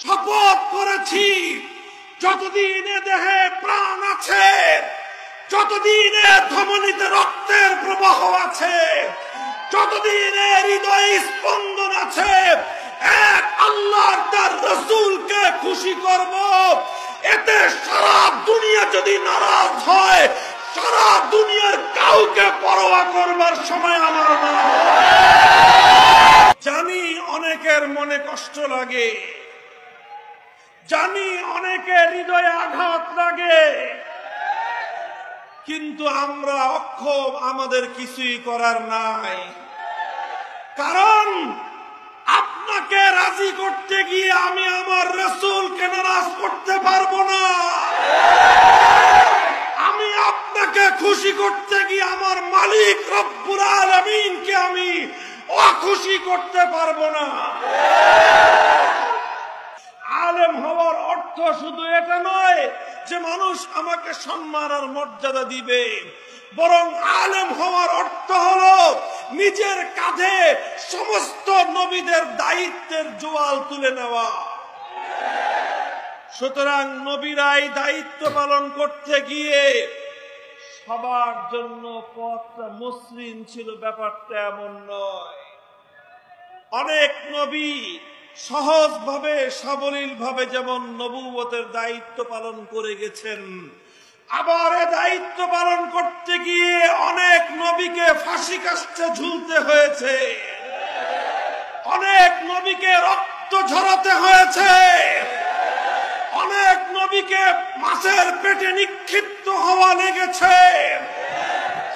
শপথ করেছি যতদিনে দেহে প্রাণ আছে, যতদিনে ধমনীতে রক্তের প্রবাহ আছে, যতদিনে হৃদয়ে স্পন্দন আছে, এক আল্লাহর তার রাসূলকে খুশি করব। এতে সারা দুনিয়া যদি নারাজ হয়, সারা দুনিয়ার কাউকে পরোয়া করবার সময় আমার না। জানি অনেকের মনে কষ্ট লাগে, জানি অনেকের হৃদয়ে আঘাত লাগে, কিন্তু আমরা অক্ষম, আমাদের কিছুই করার নাই। কারণ আপনাকে রাজি করতে গিয়ে আমি আমার রাসূলকে নারাজ করতে পারবো না। আমি আপনাকে খুশি করতে গিয়ে আমার মালিক রব্বুল আলামিনকে আমি অখুশি করতে পারবো না। আলেম হওয়ার অর্থ শুধু এটা নয় যে মানুষ আমাকে সম্মান আর মর্যাদা দিবে, বরং আলেম হওয়ার অর্থ হলো নিজের কাঁধে সমস্ত নবীদের দায়িত্বের জোয়াল তুলে নেওয়া। সুতরাং নবীরাই দায়িত্ব পালন করতে গিয়ে সবার জন্য পথটা মসৃণ ছিল, ব্যাপারটা এমন নয়। অনেক নবী সহজভাবে সাবলীলভাবে যেমন নবুয়তের দায়িত্ব পালন করে গেছেন, আবার এ দায়িত্ব পালন করতে গিয়ে অনেক নবীকে ফাঁসি কাস্টে ঝুলতে হয়েছে, অনেক নবীকে রক্ত ঝরাতে হয়েছে, অনেক নবীকে মাছের পেটে নিক্ষিপ্ত হওয়া লেগেছে,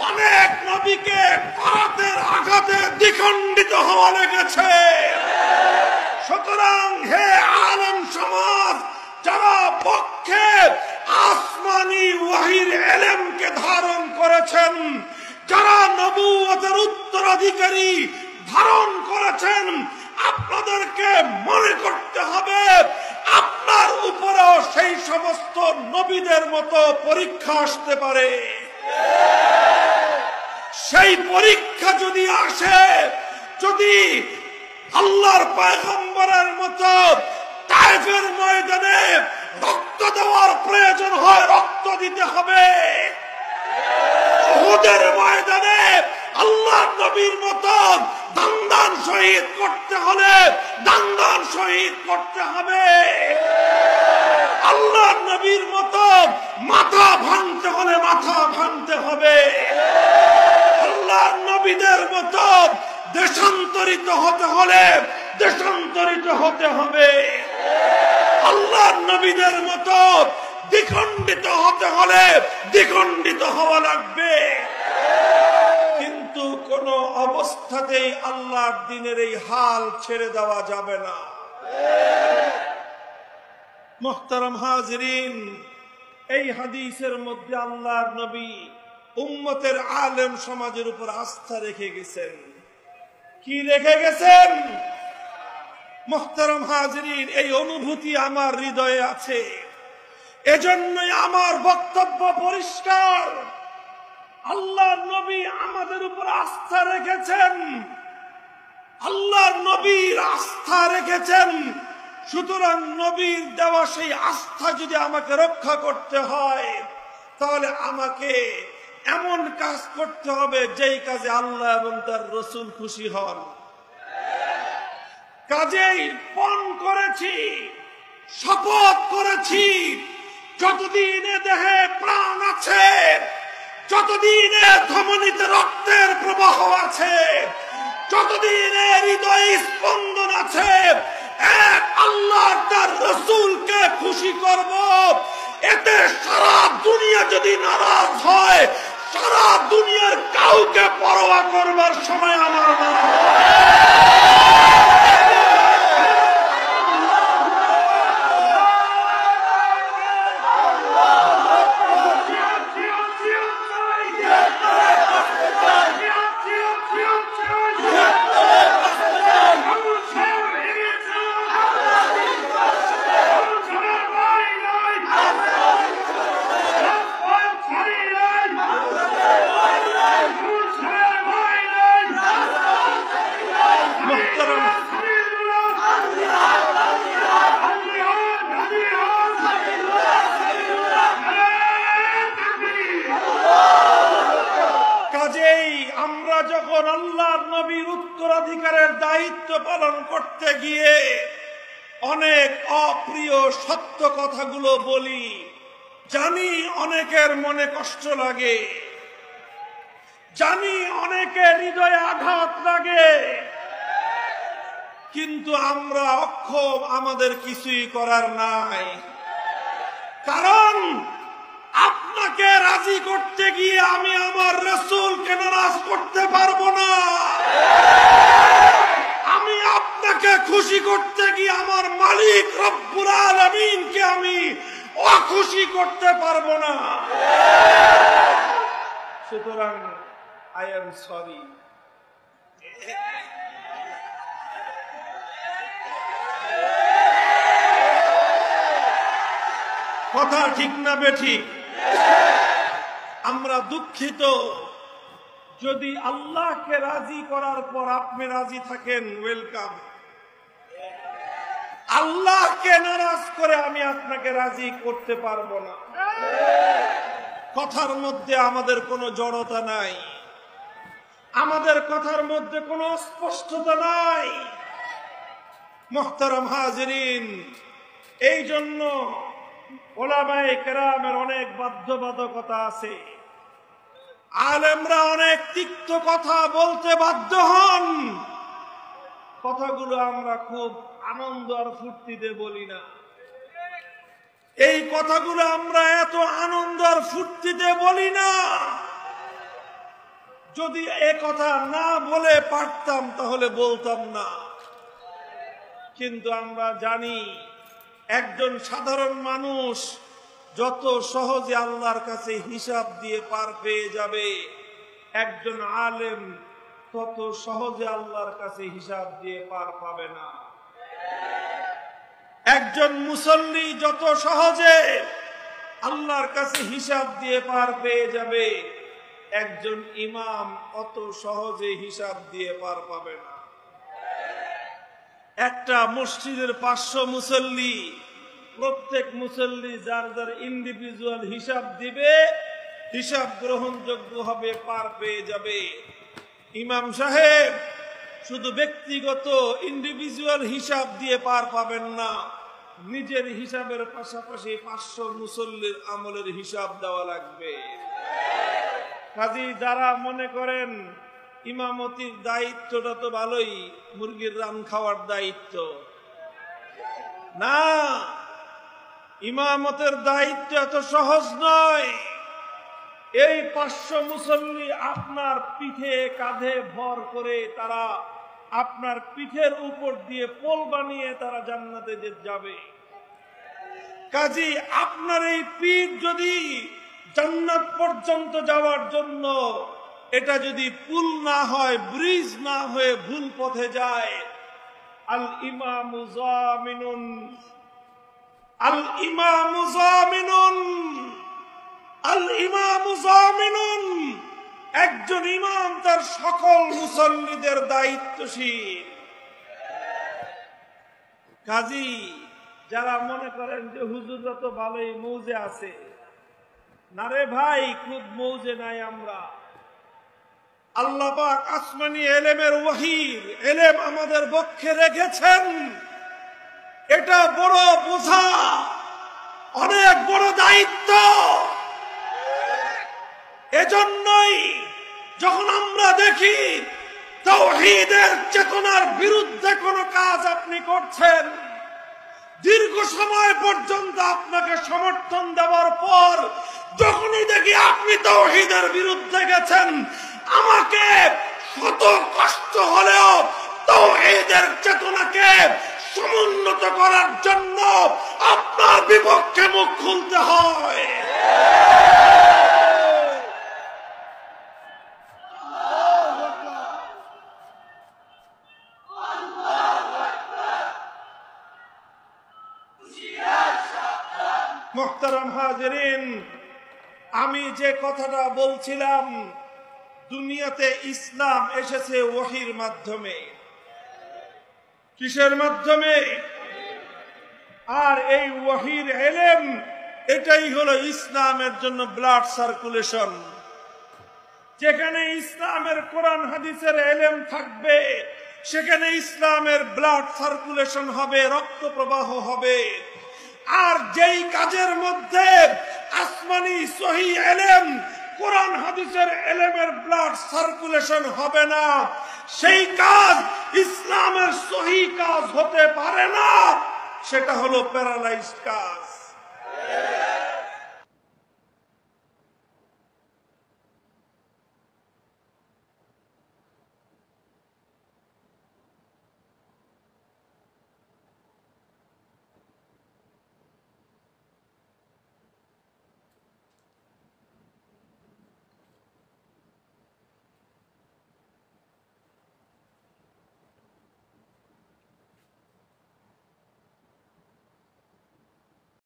অনেক নবীকে করাতের আঘাতে দ্বিখণ্ডিত হওয়া লেগেছে। সুতরাং হে আলেম সমাজ, যারা পক্ষে আসমানি ওয়াহির ইলমকে ধারণ করেছেন, যারা নবুয়তের উত্তরাধিকারী ধারণ করেছেন, আপনাদেরকে মনে করতে হবে আপনার উপরেও সেই সমস্ত নবীদের মতো পরীক্ষা আসতে পারে। সেই পরীক্ষা যদি আসে, যদি আল্লাহর পয়গম্বরের মতো তায়েফের ময়দানে রক্ত দেওয়ার প্রয়োজন হয়, রক্ত দিতে হবে। উহুদের ময়দানে আল্লাহর নবীর মতো দান শহীদ করতে হলে দান শহীদ করতে হবে। আল্লাহর নবীর মতো মাথা ভাঙতে হলে মাথা ভাঙতে হবে। আল্লাহর নবীদের মতো দেশান্তরিত হতে হলে দেশান্তরিত হতে হবে। আল্লাহর নবীদের মতো দ্বিখণ্ডিত হতে হলে দ্বিখণ্ডিত হওয়া লাগবে। কিন্তু কোন অবস্থাতেই আল্লাহর দ্বীনের এই হাল ছেড়ে দেওয়া যাবে না। মুহতারাম হাজিরিন, এই হাদিসের মধ্যে আল্লাহর নবী উম্মতের আলেম সমাজের উপর আস্থা রেখে গেছেন। কি রেখে গেছেন? মুহতারাম হাজিরিন, এই অনুভূতি আমার হৃদয়ে আছে। এজন্যই আমার বক্তব্য পরিষ্কার। আল্লাহর নবী আমাদের উপর আস্থা রেখেছেন, আল্লাহর নবীর আস্থা রেখেছেন। সুতরাং নবীর দেওয়া সেই আস্থা যদি আমাকে রক্ষা করতে হয়, তাহলে আমাকে এমন কাজ করতে হবে যেই কাজে আল্লাহ এবং তার রাসূল খুশি হন। কাজেই পণ করেছি, শপথ করেছি, যতদিনে দেহে প্রাণ আছে, যতদিনে ধমনীতে রক্তের প্রবাহ আছে, যতদিনে হৃদয়ে স্পন্দন আছে, এক আল্লাহর তার রাসূলকে খুশি করব। এতে সারা দুনিয়া যদি নারাজ হয়, সারা দুনিয়ার কাউকে পরোয়া করবার সময় আমার না। পালন করতে গিয়ে অনেক অপ্রিয় সত্য কথাগুলো বলি, জানি অনেকের মনে কষ্ট লাগে, জানি অনেকের হৃদয়ে আঘাত লাগে, কিন্তু আমরা অক্ষম, আমাদের কিছুই করার নাই। কারণ আপনাকে রাজি করতে গিয়ে আমি আমার রাসূলকে নারাজ করতে পারবো না। আমি আপনাকে খুশি করতে গিয়ে আমার মালিক রব্বুল আলামিনকে আমি অখুশি করতে পারবো না। সুতরাং আই এম সরি। কথা ঠিক না বেঠিক? আমরা দুঃখিত। যদি আল্লাহকে রাজি করার পর আপনি রাজি থাকেন, ওয়েলকাম। আল্লাহকে নারাজ করে আমি আপনাকে রাজি করতে পারবো না। কথার মধ্যে আমাদের কোনো জড়তা নাই, আমাদের কথার মধ্যে কোনো স্পষ্টতা নাই। মুহতারাম হাজিরিন, এই জন্য ওলামায়ে কেরামের অনেক বাধ্যবাধকতা আছে। আলেমরা অনেক তিক্ত কথা বলতে বাধ্য হন। কথাগুলো আমরা খুব আনন্দ আর ফুর্তিতে বলি না। এই কথাগুলো আমরা এত আনন্দ আর ফুর্তিতে বলি না। যদি এ কথা না বলে পারতাম তাহলে বলতাম না। কিন্তু আমরা জানি একজন সাধারণ মানুষ যত সহজে আল্লাহর কাছে হিসাব দিয়ে পার পেয়ে যাবে, একজন আলেম তত সহজে আল্লাহর কাছে হিসাব দিয়ে পার পাবে না। একজন মুসল্লি যত সহজে আল্লাহর কাছে হিসাব দিয়ে পার পেয়ে যাবে, একজন ইমাম অত সহজে হিসাব দিয়ে পার পাবে না। একটা মসজিদের 500 মুসল্লি, প্রত্যেক মুসল্লি যার যার ইন্ডিভিজুয়াল হিসাব দিবে, হিসাব গ্রহণযোগ্য হবে, পার পেয়ে যাবে। ইমাম সাহেব শুধু ব্যক্তিগত ইন্ডিভিজুয়াল হিসাব দিয়ে পার পাবেন না, নিজের হিসাবের পাশাপাশি 500 মুসল্লির আমলের হিসাব দেওয়া লাগবে। কাজী যারা মনে করেন ইমামতির দায়িত্বটা তো ভালোই, মুরগির রান খাওয়ার দায়িত্ব না, ইমামতের দায়িত্ব এত সহজ নয়। এই 500 মুসল্লি আপনার পিঠে কাঁধে ভর করে তারা আপনার পিঠের উপর দিয়ে পোল বানিয়ে তারা জান্নাতে যাবে। কাজী আপনার এই পিঠ যদি জান্নাত পর্যন্ত যাওয়ার জন্য এটা যদি পুল না হয়, ব্রিজ না হয়ে ভুল পথে যায়, আল ইমামু যামিনুন, আল ইমামু যামিনুন, আল ইমামু যামিনুন। একজন ইমাম তার সকল মুসল্লিদের দায়িত্বশীল। কাজী যারা মনে করেন যে হুজুররা তো ভালোই মৌজে আছে, না রে ভাই, খুব মৌজে নাই আমরা। আল্লাহ পাক আসমানি এলেমের ওহীর এলেম আমাদের পক্ষে রেখেছেন, এটা বড় বোঝা, অনেক বড় দায়িত্ব। এজন্যই যখন আমরা দেখি তাওহীদের চেতনার বিরুদ্ধে কোন কাজ আপনি করছেন, দীর্ঘ সময় পর্যন্ত আপনাকে সমর্থন দেওয়ার পর যখনই দেখি আপনি তাওহীদের বিরুদ্ধে গেছেন, আমাকে শত কষ্ট হলেও তাওহীদের চেতনাকে সমুন্নত করার জন্য আপনার বিপক্ষে মুখ খুলতে হয়। মুহতারাম হাজিরিন, আমি যে কথাটা বলছিলাম, দুনিয়াতে ইসলাম এসেছে ওহীর মাধ্যমে। কিসের মাধ্যমে? আর এই ওহীর ইলম, এটাই হলো ইসলামের জন্য ব্লাড সার্কুলেশন। যেখানে ইসলামের কোরআন হাদিসের ইলম থাকবে, সেখানে ইসলামের ব্লাড সার্কুলেশন হবে, রক্ত প্রবাহ হবে। আর যেই কাজের মধ্যে আসমানি সহি এলেম, কোরআন হাদিসের এলেমের ব্লাড সার্কুলেশন হবে না, সেই কাজ ইসলামের সহি কাজ হতে পারে না। সেটা হলো প্যারালাইজড কাজ।